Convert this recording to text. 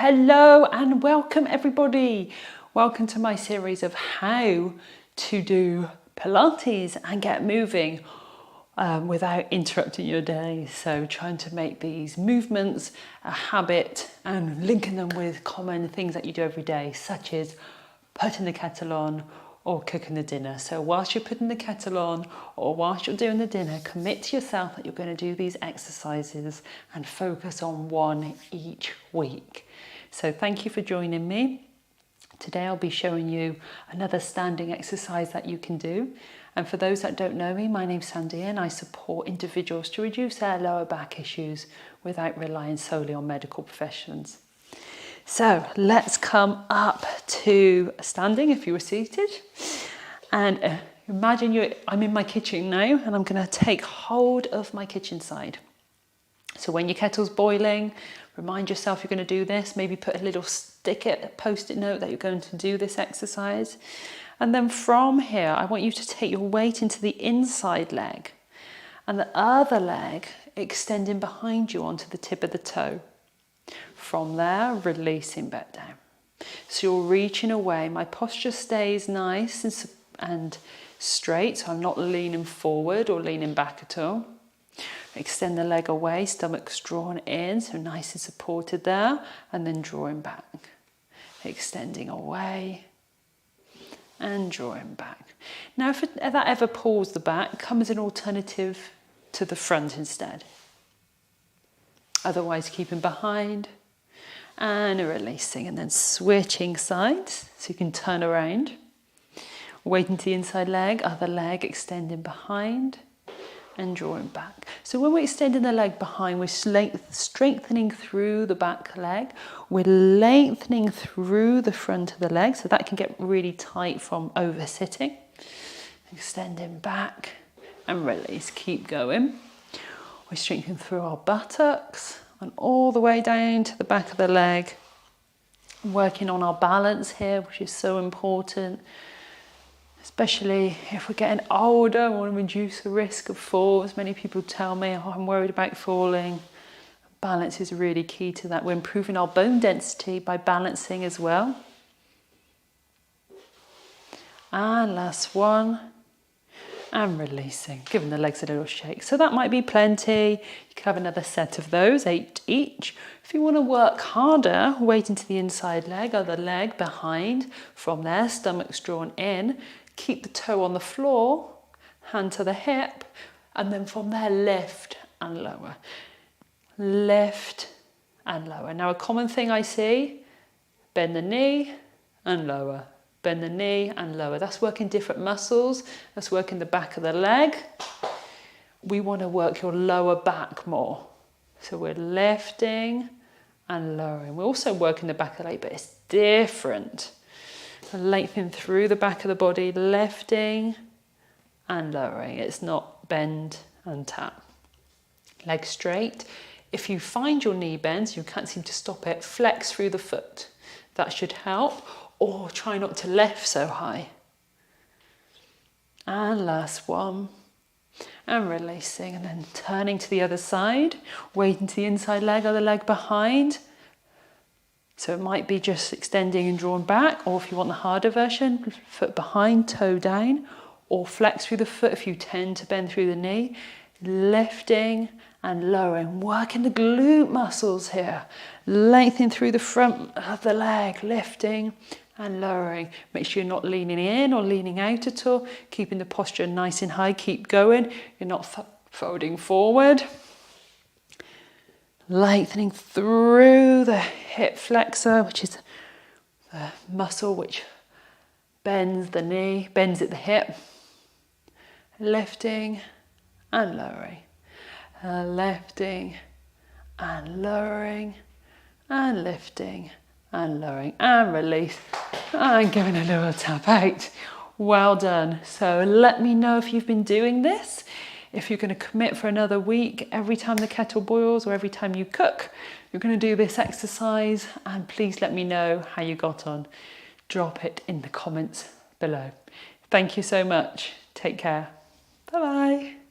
Hello and welcome everybody. Welcome to my series of how to do Pilates and get moving without interrupting your day. So trying to make these movements a habit and linking them with common things that you do every day, such as putting the kettle on or cooking the dinner. So whilst you're putting the kettle on or whilst you're doing the dinner, commit to yourself that you're going to do these exercises and focus on one each week. So thank you for joining me. Today I'll be showing you another standing exercise that you can do. And for those that don't know me, my name's Sandy and I support individuals to reduce their lower back issues without relying solely on medical professions. So let's come up to standing if you were seated. And imagine I'm in my kitchen now and I'm going to take hold of my kitchen side. So when your kettle's boiling, remind yourself you're going to do this. Maybe put a little post-it note that you're going to do this exercise. And then from here, I want you to take your weight into the inside leg and the other leg extending behind you onto the tip of the toe. From there, releasing back down. So you're reaching away. My posture stays nice and straight, so I'm not leaning forward or leaning back at all. Extend the leg away, stomach's drawn in, so nice and supported there, and then drawing back. Extending away and drawing back. Now, if that ever pulls the back, come as an alternative to the front instead. Otherwise, keeping behind and releasing, and then switching sides so you can turn around. Weighting to the inside leg, other leg extending behind and drawing back. So when we're extending the leg behind, we're strengthening through the back leg. We're lengthening through the front of the leg, so that can get really tight from over sitting. Extending back and release. Keep going. We're strengthening through our buttocks and all the way down to the back of the leg. Working on our balance here, which is so important. Especially if we're getting older, we want to reduce the risk of falls. Many people tell me, oh, I'm worried about falling. Balance is really key to that. We're improving our bone density by balancing as well. And last one. And releasing, giving the legs a little shake. So that might be plenty. You can have another set of those, 8 each. If you want to work harder, weight into the inside leg, other leg behind. From there, stomach's drawn in. Keep the toe on the floor, hand to the hip, and then from there, lift and lower. Lift and lower. Now, a common thing I see, bend the knee and lower. Bend the knee and lower. That's working different muscles. That's working the back of the leg. We want to work your lower back more. So we're lifting and lowering. We're also working the back of the leg, but it's different. Lengthening through the back of the body, lifting and lowering. It's not bend and tap. Leg straight. If you find your knee bends, you can't seem to stop it, flex through the foot. That should help. Or try not to lift so high. And last one. And releasing, and then turning to the other side. Weighting to the inside leg, other leg behind. So it might be just extending and drawn back, or if you want the harder version, foot behind, toe down, or flex through the foot if you tend to bend through the knee. Lifting and lowering, working the glute muscles here. Lengthening through the front of the leg, lifting and lowering. Make sure you're not leaning in or leaning out at all. Keeping the posture nice and high. Keep going. You're not folding forward. Lengthening through the hip flexor, which is the muscle which bends the knee, bends at the hip. Lifting and lowering. Lifting and lowering. And lifting and lowering, and release, and giving a little tap out. Well done. So let me know if you've been doing this. If you're going to commit for another week, every time the kettle boils or every time you cook, you're going to do this exercise, and please let me know how you got on. Drop it in the comments below. Thank you so much. Take care. Bye-bye.